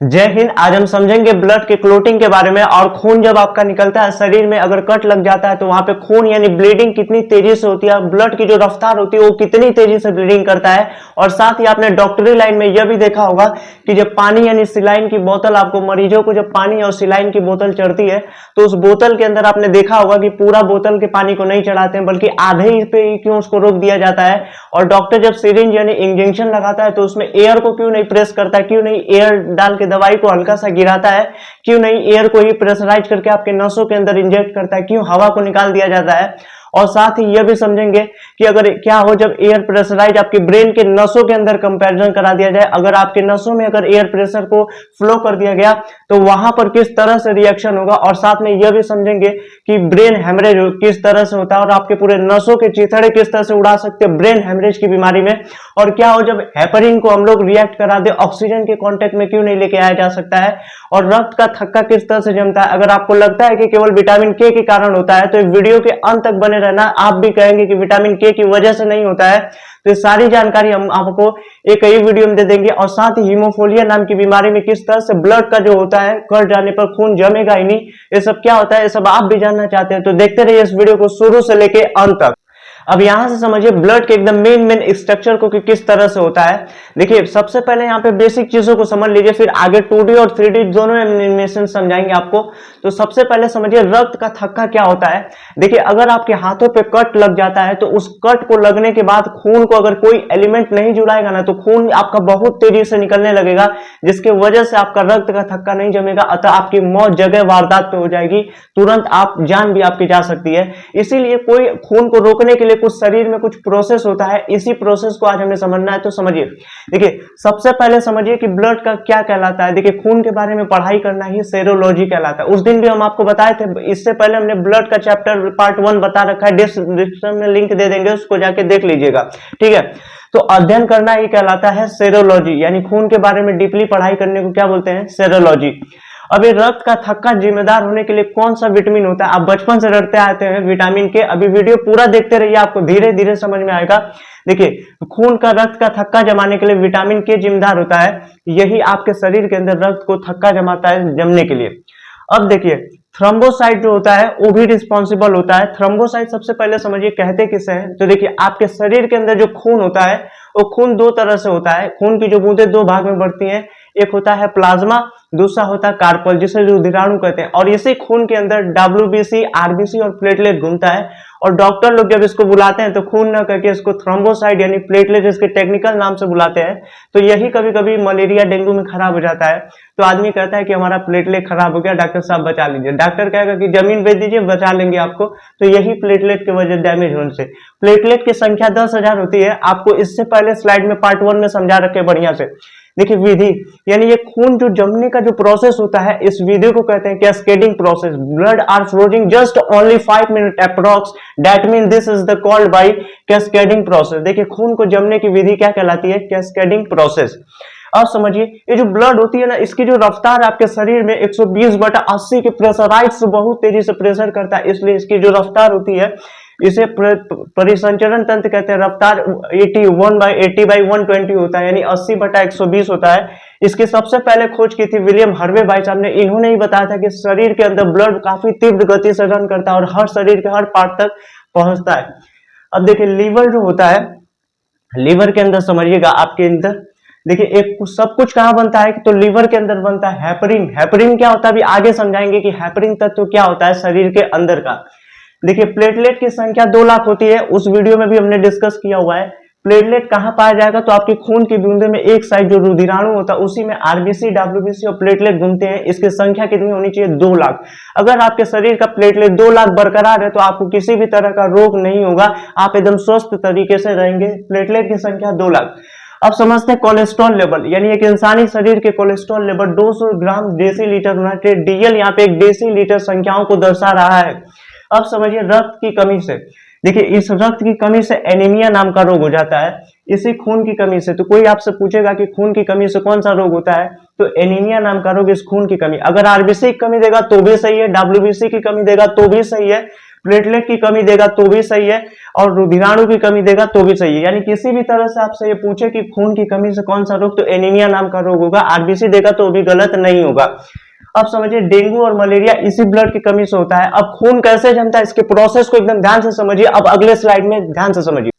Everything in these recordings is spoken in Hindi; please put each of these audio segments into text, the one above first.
जय हिंद। आज हम समझेंगे ब्लड के क्लोटिंग के बारे में। और खून जब आपका निकलता है शरीर में, अगर कट लग जाता है तो वहां पे खून यानी ब्लीडिंग कितनी तेजी से होती है, ब्लड की जो रफ्तार होती है वो कितनी तेजी से ब्लीडिंग करता है। और साथ ही आपने डॉक्टरी लाइन में यह भी देखा होगा कि जब पानी यानी सिलाइन की बोतल, आपको मरीजों को जब पानी और सिलाइन की बोतल चढ़ती है तो उस बोतल के अंदर आपने देखा होगा कि पूरा बोतल के पानी को नहीं चढ़ाते हैं, बल्कि आधे ही पे ही क्यों उसको रोक दिया जाता है। और डॉक्टर जब सिरिंज यानी इंजेक्शन लगाता है तो उसमें एयर को क्यों नहीं प्रेस करता, क्यों नहीं एयर डाल के दवाई को हल्का सा गिराता है, क्यों नहीं एयर को ही प्रेशराइज करके आपके नसों के अंदर इंजेक्ट करता है, क्यों हवा को निकाल दिया जाता है। और साथ ही यह भी समझेंगे कि अगर क्या हो जब एयर प्रेशराइज आपके ब्रेन के नसों के अंदर कंपैरिजन करा दिया जाए, अगर आपके नसों में अगर एयर प्रेशर को फ्लो कर दिया गया तो वहां पर किस तरह से रिएक्शन होगा। और साथ में यह भी समझेंगे कि ब्रेन हेमरेज किस तरह से होता है और आपके पूरे नसों के चिथड़े किस तरह से उड़ा सकते हैं ब्रेन हेमरेज की बीमारी में। और क्या हो जब हेपरिन को हम लोग रिएक्ट करा दे, ऑक्सीजन के कांटेक्ट में क्यों नहीं लेके आया जा सकता है। और रक्त का थक्का किस तरह से जमता है। अगर आपको लगता है कि केवल विटामिन के कारण होता है तो वीडियो के अंत तक बने रहना। आप भी कहेंगे कि विटामिन के की वजह से नहीं होता है, तो ये सारी जानकारी हम आपको एक ही वीडियो में दे देंगे। और साथ ही हीमोफोलिया नाम की बीमारी में किस तरह से ब्लड का जो होता है कट जाने पर खून जमेगा ही नहीं, ये सब क्या होता है, ये सब आप भी जानना चाहते हैं तो देखते रहिए इस वीडियो को शुरू से लेके अंत तक। अब यहां से समझिए ब्लड के एकदम मेन स्ट्रक्चर को कि किस तरह से होता है। देखिए सबसे पहले यहाँ पे बेसिक चीजों को समझ लीजिए, फिर आगे 2D और 3D दोनों एनिमेशन समझाएंगे आपको। तो सबसे पहले समझिए रक्त का थक्का क्या होता है। देखिए अगर आपके हाथों पे कट लग जाता है तो उस कट को लगने के बाद खून को अगर कोई एलिमेंट नहीं जुड़ाएगा ना तो खून आपका बहुत तेजी से निकलने लगेगा, जिसके वजह से आपका रक्त का थक्का नहीं जमेगा, अतः आपकी मौत जगह वारदात पे हो जाएगी, तुरंत आप जान भी आपकी जा सकती है। इसीलिए कोई खून को रोकने के लिए कुछ शरीर में कुछ प्रोसेस होता है, इसी प्रोसेस को आज हमें समझना है। तो समझिए, देखिए सबसे पहले समझिए कि ब्लड का क्या कहलाता है। देखिए खून के बारे में पढ़ाई करना ही सेरोलॉजी कहलाता है। उस दिन भी हम आपको बताए थे, इससे पहले हमने ब्लड का चैप्टर पार्ट 1 बता रखा है, डिस्क्रिप्शन में लिंक दे देंगे, उसको जाके देख लीजिएगा, ठीक है। तो अध्ययन करना ही कहलाता है सेरोलॉजी, यानी खून के बारे में डीपली पढ़ाई करने को क्या बोलते हैं, सेरोलॉजी। अब ये रक्त का थक्का जिम्मेदार होने के लिए कौन सा विटामिन होता है, आप बचपन से रटते आते हैं विटामिन के। अभी वीडियो पूरा देखते रहिए, आपको धीरे धीरे समझ में आएगा। देखिए खून का रक्त का थक्का जमाने के लिए विटामिन के जिम्मेदार होता है, यही आपके शरीर के अंदर रक्त को थक्का जमाता है जमने के लिए। अब देखिए थ्रोम्बोसाइट जो होता है वो भी रिस्पॉन्सिबल होता है। थ्रोम्बोसाइट सबसे पहले समझिए कहते किसे हैं। तो देखिए आपके शरीर के अंदर जो खून होता है वो खून दो तरह से होता है। खून की जो बूंदें दो भाग में बढ़ती हैं, एक होता है प्लाज्मा, दूसरा होता है कार्पल, जिसे रुधिराणु कहते हैं। और इसी खून के अंदर डब्ल्यूबीसी, आरबीसी और प्लेटलेट घूमता है। और डॉक्टर लोग जब इसको बुलाते हैं तो खून न करके इसको थ्रोम्बोसाइट यानी प्लेटलेट इसके टेक्निकल नाम से बुलाते हैं। तो यही कभी कभी मलेरिया डेंगू में खराब हो जाता है, तो आदमी कहता है कि हमारा प्लेटलेट खराब हो गया, डॉक्टर साहब बचा लीजिए। डॉक्टर कहेगा कि जमीन बेच दीजिए, बचा लेंगे आपको। तो यही प्लेटलेट की वजह डैमेज होने से। प्लेटलेट की संख्या 10,000 होती है, आपको इससे पहले स्लाइड में पार्ट 1 में समझा रखे बढ़िया से। देखिए विधि यानी ये खून जो जमने का जो प्रोसेस होता है, इस विधि को कहते हैं cascading process. Blood are flowing just only 5 minute approx, that mean this is the called by cascading process. देखिए खून को जमने की विधि क्या कहलाती है, कैस्केडिंग प्रोसेस। अब समझिए ये जो ब्लड होती है ना, इसकी जो रफ्तार आपके शरीर में 120/80 के प्रेशराइज से बहुत तेजी से प्रेशर करता है, इसलिए इसकी जो रफ्तार होती है इसे परिसंचरण तंत्र कहते हैं। रफ्तार 81/80/120 होता है, यानी 80/120 होता है। इसकी सबसे पहले खोज की थी विलियम हार्वे भाई साहब ने। इन्होंने ही बताया था कि शरीर के अंदर ब्लड काफी तीव्र गति से रन करता है और हर शरीर के हर पार्ट तक पहुंचता है। अब देखिए लीवर जो होता है, लीवर के अंदर समझिएगा आपके अंदर देखिए एक सब कुछ कहां बनता है, तो लीवर के अंदर बनता है हेपरिन। हेपरिन क्या होता है अभी आगे समझाएंगे कि हेपरिन तत्व क्या होता है शरीर के अंदर का। देखिए प्लेटलेट की संख्या 2 लाख होती है, उस वीडियो में भी हमने डिस्कस किया हुआ है। प्लेटलेट कहां पाया जाएगा, तो आपके खून की बूंदे में एक साइड जो रुधिराणु होता है उसी में आरबीसी, डब्ल्यूबीसी और प्लेटलेट घूमते हैं। इसकी संख्या कितनी होनी चाहिए, 2 लाख। अगर आपके शरीर का प्लेटलेट 2 लाख बरकरार है तो आपको किसी भी तरह का रोग नहीं होगा, आप एकदम स्वस्थ तरीके से रहेंगे। प्लेटलेट की संख्या 2 लाख। अब समझते हैं कोलेस्ट्रॉल लेवल, यानी एक इंसानी शरीर के कोलेस्ट्रॉल लेवल 200 ग्राम डेसीलीटर होना चाहिए। डीएल यहाँ पे एक डेसीलीटर संख्याओं को दर्शा रहा है। अब समझिए रक्त की कमी से, देखिए इस रक्त की कमी से एनीमिया नाम का रोग हो जाता है, इसी खून की कमी से। तो कोई आपसे पूछेगा कि खून की कमी से कौन सा रोग होता है, तो एनीमिया नाम का रोग इस खून की कमी। अगर आरबीसी की कमी देगा तो भी सही है, डब्ल्यूबीसी की कमी देगा तो भी सही है, प्लेटलेट की कमी देगा तो भी सही है, और रुधिराणु की कमी देगा तो भी सही है। यानी किसी भी तरह से आपसे ये पूछे कि खून की कमी से कौन सा रोग, तो एनीमिया नाम का रोग होगा। आरबीसी देगा तो भी गलत नहीं होगा। अब समझिए डेंगू और मलेरिया इसी ब्लड की कमी से होता है। अब खून कैसे जमता है, इसके प्रोसेस को एकदम ध्यान से समझिए। अब अगले स्लाइड में ध्यान से समझिए।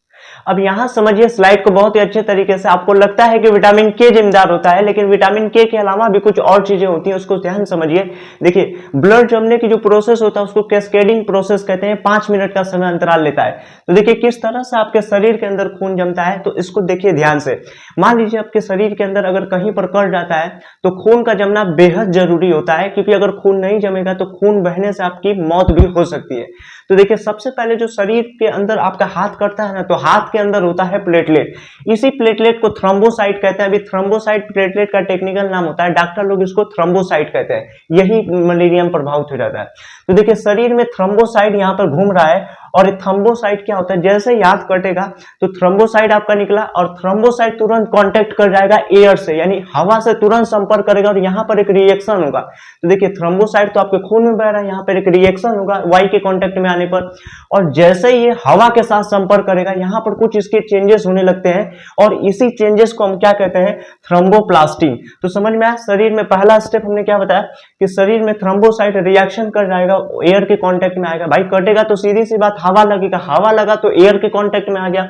अब यहां समझिए स्लाइड को बहुत ही अच्छे तरीके से। आपको लगता है कि विटामिन के जिम्मेदार होता है, लेकिन विटामिन के अलावा भी कुछ और चीजें होती हैं, उसको ध्यान समझिए। देखिए ब्लड जमने की जो प्रोसेस होता है उसको कैस्केडिंग प्रोसेस कहते हैं। 5 मिनट का समय अंतराल लेता है। तो देखिए किस तरह से आपके शरीर के अंदर खून जमता है, तो इसको देखिए ध्यान से। मान लीजिए आपके शरीर के अंदर अगर कहीं पर कट जाता है तो खून का जमना बेहद जरूरी होता है, क्योंकि अगर खून नहीं जमेगा तो खून बहने से आपकी मौत भी हो सकती है। तो देखिए सबसे पहले जो शरीर के अंदर आपका हाथ कटता है ना, तो हाथ के अंदर होता है प्लेटलेट। इसी प्लेटलेट को थ्रोम्बोसाइट कहते हैं। अभी थ्रोम्बोसाइट प्लेटलेट का टेक्निकल नाम होता है, डॉक्टर लोग इसको थ्रोम्बोसाइट कहते हैं। यही मलेरिया में प्रभावित हो जाता है। तो देखिए शरीर में थ्रोम्बोसाइट यहाँ पर घूम रहा है, और थ्रोम्बोसाइट क्या होता है, जैसे ही हाथ कटेगा तो थ्रोम्बोसाइट आपका निकला, और थ्रोम्बोसाइट तुरंत कांटेक्ट कर जाएगा एयर से, यानी हवा से तुरंत संपर्क करेगा, और यहाँ पर एक रिएक्शन होगा। तो देखिए थ्रोम्बोसाइट तो आपके खून में बह रहा है, यहाँ पर एक रिएक्शन होगा वाई के कांटेक्ट में आने पर, और जैसे ही ये हवा के साथ संपर्क करेगा यहाँ पर कुछ इसके चेंजेस होने लगते हैं, और इसी चेंजेस को हम क्या कहते हैं, थ्रोम्बोप्लास्टिन। तो समझ में आया। शरीर में पहला स्टेप हमने क्या बताया कि शरीर में थ्रोम्बोसाइट रिएक्शन कर जाएगा, एयर के कांटेक्ट में आएगा। भाई कटेगा तो सीधी सी बात हवा लगेगा, हवा लगा तो एयर के कांटेक्ट में आ गया,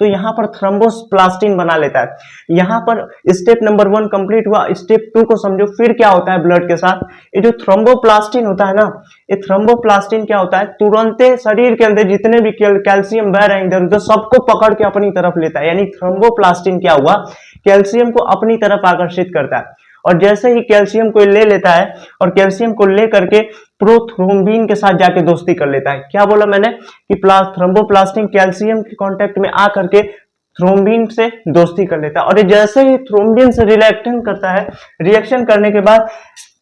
तो यहाँ पर थ्रोम्बोप्लास्टिन बना लेता है। यहाँ पर स्टेप नंबर 1 कंप्लीट हुआ। स्टेप 2 को समझो फिर क्या होता है ब्लड के साथ। ये जो थ्रोम्बोप्लास्टिन होता है ना, ये थ्रोम्बोप्लास्टिन क्या होता है, तुरंत शरीर के अंदर जितने भी कैल्शियम बह रहे हैं इधर उधर सबको पकड़ के अपनी तरफ लेता है। यानी थ्रोम्बोप्लास्टिन क्या हुआ, कैल्शियम को अपनी तरफ आकर्षित करता है, और जैसे ही कैल्शियम को ले लेता है और कैल्शियम को ले करके प्रोथ्रोम्बिन के साथ जाके दोस्ती कर लेता है। क्या बोला मैंने कि थ्रोम्बोप्लास्टिन कैल्शियम के कांटेक्ट में आ करके थ्रोम्बिन से दोस्ती कर लेता है, और ये जैसे ही थ्रोम्बिन से रिएक्शन करता है, रिएक्शन करने के बाद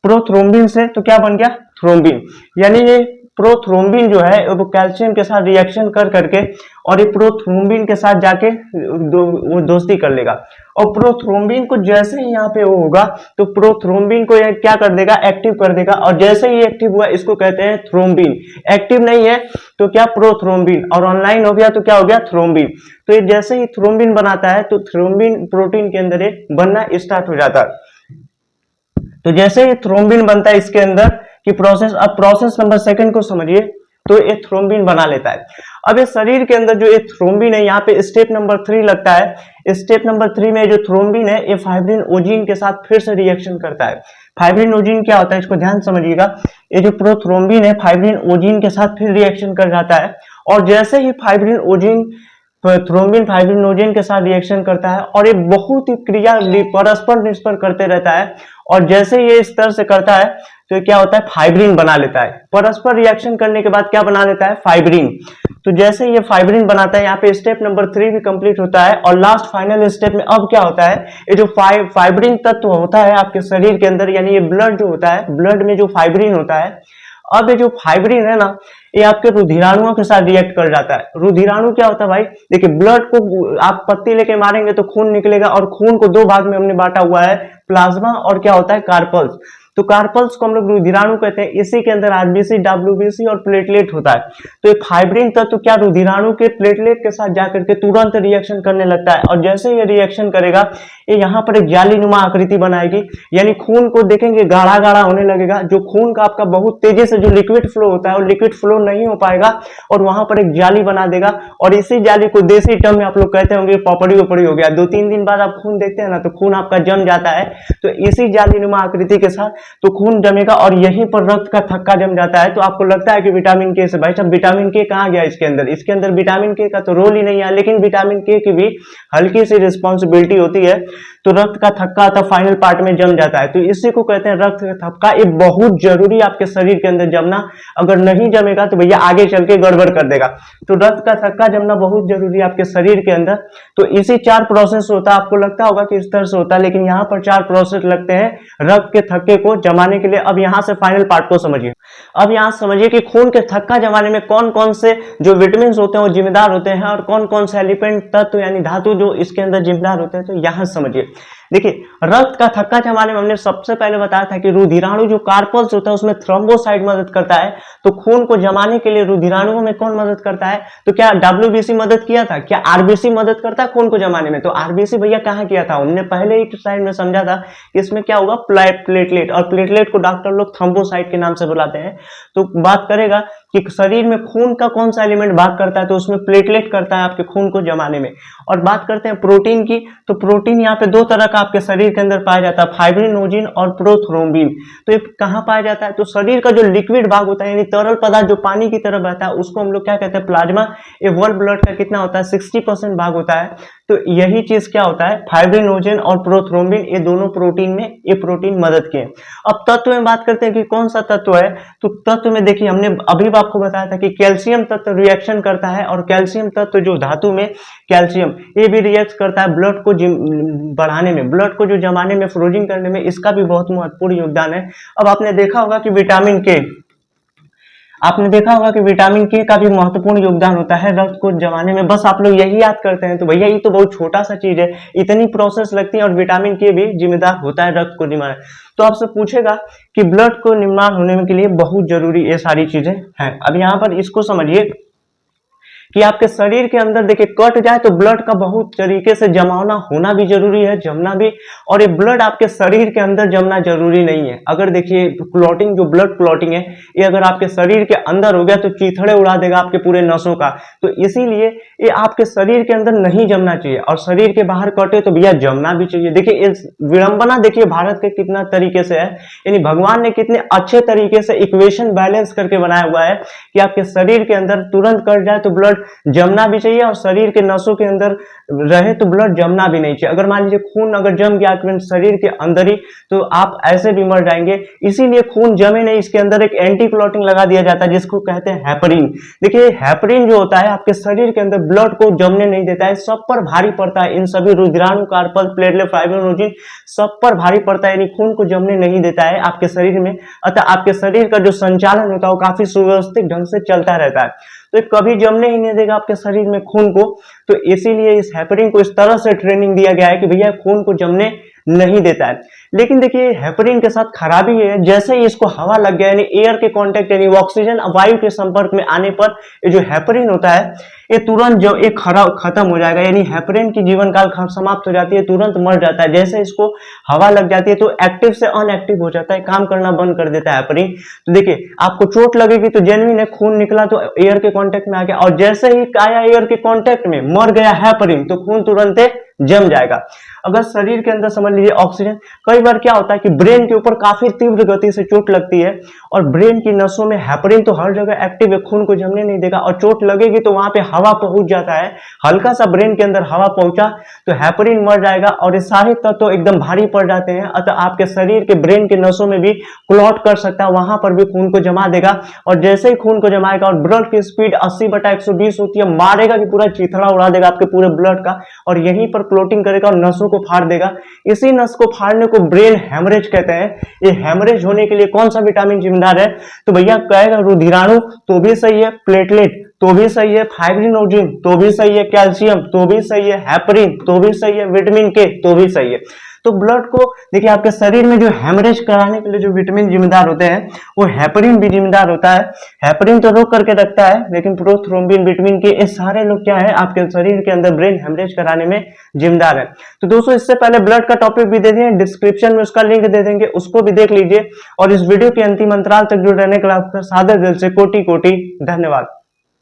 प्रोथ्रोम्बिन से तो क्या बन गया, थ्रोम्बिन। यानी ये प्रोथ्रोम्बिन जो है वो कैल्शियम के साथ रिएक्शन कर करके और ये प्रोथ्रोम्बिन के साथ जाके वो दोस्ती कर लेगा, और प्रोथ्रोम्बिन को जैसे ही यहाँ पे वो होगा तो प्रोथ्रोम्बिन को ये क्या कर देगा, एक्टिव कर देगा, और जैसे ही एक्टिव हुआ इसको कहते हैं थ्रोम्बिन। एक्टिव नहीं है तो क्या, प्रोथ्रोम्बिन, और ऑनलाइन हो गया तो क्या हो गया, थ्रोम्बिन। तो ये जैसे ही थ्रोम्बिन बनाता है तो थ्रोम्बिन प्रोटीन के अंदर ये बनना स्टार्ट हो जाता है। तो जैसे ही थ्रोम्बिन बनता है इसके अंदर की प्रोसेस, अब प्रोसेस नंबर 2 को समझिए, तो ये थ्रोम्बिन बना लेता है। अब ये शरीर के अंदर जो ये थ्रोम्बिन है, यहाँ पे स्टेप नंबर 3 लगता है। स्टेप नंबर 3 में जो थ्रोम्बिन है ये फाइब्रिन ओजिन के साथ फिर से रिएक्शन करता है। फाइब्रिन ओजिन क्या होता है, इसको ध्यान समझिएगा। ये जो प्रोथ्रोम्बिन है फाइब्रिन ओजिन के साथ फिर रिएक्शन कर जाता है, और जैसे ही फाइब्रिन ओजिन थ्रोम्बिन फाइब्रिनोजेन के साथ रिएक्शन करता है, और ये बहुत ही क्रिया परस्पर निष्पर करते रहता है, और जैसे ये इस तरह से करता है तो क्या होता है, फाइब्रिन बना लेता है। परस्पर रिएक्शन करने के बाद क्या बना लेता है, फाइब्रिन। तो जैसे ये फाइब्रिन बनाता है, यहाँ पे स्टेप नंबर 3 भी कंप्लीट होता है, और लास्ट फाइनल स्टेप में अब क्या होता है, ये जो फाइब्रिन तत्व होता है आपके शरीर के अंदर, यानी ये ब्लड जो होता है, ब्लड में जो फाइब्रिन होता है, अब ये जो फाइब्रिन है ना, ये आपके रुधिराणुओं के साथ रिएक्ट कर जाता है। रुधिराणु क्या होता है भाई, देखिए ब्लड को आप पत्ती लेके मारेंगे तो खून निकलेगा, और खून को 2 भाग में हमने बांटा हुआ है, प्लाज्मा और क्या होता है, कार्पल्स। तो कार्पल्स को हम लोग रुधिराणु कहते हैं। इसी के अंदर आरबीसी, डब्ल्यूबीसी और प्लेटलेट होता है। तो ये फाइब्रिन तत्व क्या रुधिराणु के प्लेटलेट के साथ जाकर के तुरंत रिएक्शन करने लगता है, और जैसे ये रिएक्शन करेगा ये यहाँ पर एक जालीनुमा आकृति बनाएगी, यानी खून को देखेंगे गाढ़ा गाढ़ा होने लगेगा। जो खून का आपका बहुत तेजी से जो लिक्विड फ्लो होता है वो लिक्विड फ्लो नहीं हो पाएगा, और वहां पर एक जाली बना देगा, और इसी जाली को देसी टर्म में आप लोग कहते होंगे पपड़ी उपड़ी हो गया। 2-3 दिन बाद आप खून देखते हैं ना, तो खून आपका जम जाता है। तो इसी जालीनुमा आकृति के साथ तो खून जमेगा, और यहीं पर रक्त का थक्का जम जाता है। तो आपको लगता है कि विटामिन के से, भाई साहब विटामिन के कहाँ गया इसके अंदर, इसके अंदर विटामिन के का तो रोल ही नहीं है, लेकिन विटामिन के की भी हल्की सी रिस्पॉन्सिबिलिटी होती है। तो रक्त का थक्का तो फाइनल पार्ट में जम जाता है, तो इसी को कहते हैं रक्त का थक्का। ये बहुत जरूरी आपके शरीर के अंदर जमना, अगर नहीं जमेगा तो भैया आगे चल के गड़बड़ कर देगा। तो रक्त का थक्का जमना बहुत जरूरी है आपके शरीर के अंदर। तो इसी 4 प्रोसेस होता है। आपको लगता होगा कि इस तरह से होता है, लेकिन यहाँ पर 4 प्रोसेस लगते हैं रक्त के थक्के को जमाने के लिए। अब यहाँ से फाइनल पार्ट को समझिए। अब यहाँ समझिए कि खून के थक्का जमाने में कौन कौन से जो विटामिन होते हैं वो जिम्मेदार होते हैं, और कौन कौन से एलिमेंट तत्व यानी धातु जो इसके अंदर जिम्मेदार होते हैं। तो यहाँ समझिए, देखिए रक्त का थक्का जमाने में हमने सबसे पहले बताया था कि रुधिराणु जो कार्पल्स होता है उसमें थ्रोम्बोसाइट मदद करता है। तो खून को जमाने के लिए रुधिराणुओं में कौन मदद करता है? तो क्या डब्ल्यूबीसी मदद किया था? क्या आरबीसी मदद करता है खून को जमाने में? तो आरबीसी भैया कहाँ किया था? हमने पहले ही स्लाइड में समझा था कि इसमें क्या होगा, प्लेटलेट, और प्लेटलेट को डॉक्टर लोग थ्रोम्बोसाइट के नाम से बुलाते हैं। तो बात करेगा कि शरीर में खून का कौन सा एलिमेंट भाग करता है, तो उसमें प्लेटलेट करता है आपके खून को जमाने में। और बात करते हैं प्रोटीन की, तो प्रोटीन यहाँ पे दो तरह का आपके शरीर के अंदर पाया जाता है, फाइब्रिनोजिन और प्रोथ्रोम्बिन। तो ये कहाँ पाया जाता है? तो शरीर का जो लिक्विड भाग होता है यानी तरल पदार्थ जो पानी की तरह बहता है उसको हम लोग क्या कहते हैं? प्लाज्मा। ये वर्ल्ड ब्लड का कितना होता है? 60% भाग होता है। तो यही चीज क्या होता है? फाइब्रिनोजन और प्रोथ्रोम्बिन, ये दोनों प्रोटीन में, ये प्रोटीन मदद किए। अब तत्व में बात करते हैं कि कौन सा तत्व है। तो तत्व में देखिए हमने अभी आपको बताया था कि कैल्शियम तत्व रिएक्शन करता है, और कैल्शियम तत्व जो धातु में कैल्शियम, ये भी रिएक्ट करता है ब्लड को बढ़ाने में, ब्लड को जो जमाने में, फ्रोजिंग करने में, इसका भी बहुत महत्वपूर्ण योगदान है। अब आपने देखा होगा कि विटामिन के, आपने देखा होगा कि विटामिन के का भी महत्वपूर्ण योगदान होता है रक्त को जमाने में। बस आप लोग यही याद करते हैं। तो भैया ये तो बहुत छोटा सा चीज है, इतनी प्रोसेस लगती है, और विटामिन के भी जिम्मेदार होता है रक्त को निर्माण। तो आपसे पूछेगा कि ब्लड को निर्माण होने के लिए बहुत जरूरी ये सारी चीजें हैं। अब यहाँ पर इसको समझिए कि आपके शरीर के अंदर देखिए कट जाए तो ब्लड का बहुत तरीके से जमावना होना भी जरूरी है, जमना भी। और ये ब्लड आपके शरीर के अंदर जमना जरूरी नहीं है। अगर देखिए क्लॉटिंग, जो ब्लड क्लॉटिंग है, ये अगर आपके शरीर के अंदर हो गया तो चीथड़े उड़ा देगा आपके पूरे नसों का। तो इसीलिए ये आपके शरीर के अंदर नहीं जमना चाहिए, और शरीर के बाहर कटे तो भैया जमना भी चाहिए। देखिए इस विडंबना देखिए भारत के कितना तरीके से है, यानी भगवान ने कितने अच्छे तरीके से इक्वेशन बैलेंस करके बनाया हुआ है कि आपके शरीर के अंदर तुरंत कट जाए तो ब्लड जमना भी चाहिए, और शरीर के नसों के अंदर रहे तो ब्लड जमना भी नहीं चाहिए। अगर मान लीजिए खून अगर जम गया आपके शरीर के अंदर ही, तो आप ऐसे भी मर जाएंगे। इसीलिए खून जमे नहीं, इसके अंदर एक एंटी क्लॉटिंग लगा दिया जाता है जिसको कहते हैं हेपरिन। देखिए हेपरिन जो होता है आपके शरीर के अंदर ब्लड को जमने नहीं देता है, सब पर भारी पड़ता है। इन सभी रुधिराणु, कार्पल, प्लेटलेट, फाइब्रिनोजिन सब पर भारी पड़ता है, यानी खून को जमने नहीं देता है आपके शरीर में। अतः आपके शरीर का जो संचालन होता है वो काफी सुव्यवस्थित ढंग से चलता रहता है। तो कभी जमने ही नहीं देगा आपके शरीर में खून को। तो इसीलिए इस हेपरिन को इस तरह से ट्रेनिंग दिया गया है कि भैया खून को जमने नहीं देता है। लेकिन देखिए हेपरिन के साथ खराबी है, जैसे ही इसको हवा लग गया, यानी एयर के कांटेक्ट, यानी ऑक्सीजन वायु के संपर्क में आने पर ये जो हेपरिन होता है ये तुरंत जो एक खत्म हो जाएगा, यानी हेपरिन की जीवन काल समाप्त हो जाती है, तुरंत मर जाता है। जैसे इसको हवा लग जाती है तो एक्टिव से अनएक्टिव हो जाता है, काम करना बंद कर देता है हेपरिन। तो देखिए आपको चोट लगेगी तो जेन्युइन है, खून निकला तो एयर के कांटेक्ट में आ गया, और जैसे ही आया एयर के कांटेक्ट में, मर गया हेपरिन, तो खून तुरंत जम जाएगा। अगर शरीर के अंदर समझ लीजिए ऑक्सीजन, कई बार क्या होता है कि ब्रेन के ऊपर काफी तीव्र गति से चोट लगती है, और ब्रेन की नसों में हेपरिन तो हर जगह एक्टिव है, खून को जमने नहीं देगा, और चोट लगेगी तो वहां पे हवा पहुंच जाता है, हल्का सा ब्रेन के अंदर हवा पहुंचा तो हेपरिन मर जाएगा, और ये सारे तत्व एकदम भारी पड़ जाते हैं। अतः आपके शरीर के ब्रेन के नसों में भी क्लॉट कर सकता है, वहां पर भी खून को जमा देगा, और जैसे ही खून को जमाएगा, और ब्लड की स्पीड 80/120 होती है, मारेगा कि पूरा चिथड़ा उड़ा देगा आपके पूरे ब्लड का, और यहीं पर क्लोटिंग करेगा और नसों को फाड़ देगा। इसी नस को फाड़ने को ब्रेन हेमरेज कहते हैं। ये हेमरेज होने के लिए कौन सा विटामिन जिम्मेदार है? तो भैया कहेगा रुधिराणु तो भी सही है, प्लेटलेट तो भी सही है, फाइब्रिनोजिन तो भी सही है, कैल्शियम तो भी सही है, हेपरिन तो भी सही है, विटामिन के तो भी सही है। तो ब्लड को देखिए आपके शरीर में जो हेमरेज कराने के लिए जो विटामिन जिम्मेदार होते हैं वो हेपरिन भी जिम्मेदार होता है। हेपरिन तो रोक करके रखता है, लेकिन प्रोथ्रोम्बिन, विटामिन के, ये सारे लोग क्या है आपके शरीर के अंदर ब्रेन हेमरेज कराने में जिम्मेदार है। तो दोस्तों इससे पहले ब्लड का टॉपिक भी दे देंगे, डिस्क्रिप्शन में उसका लिंक दे देंगे, उसको भी देख लीजिए। और इस वीडियो के अंतिम अंतराल तक जुड़े रहने के लिए आपका सादर दिल से कोटि कोटि धन्यवाद।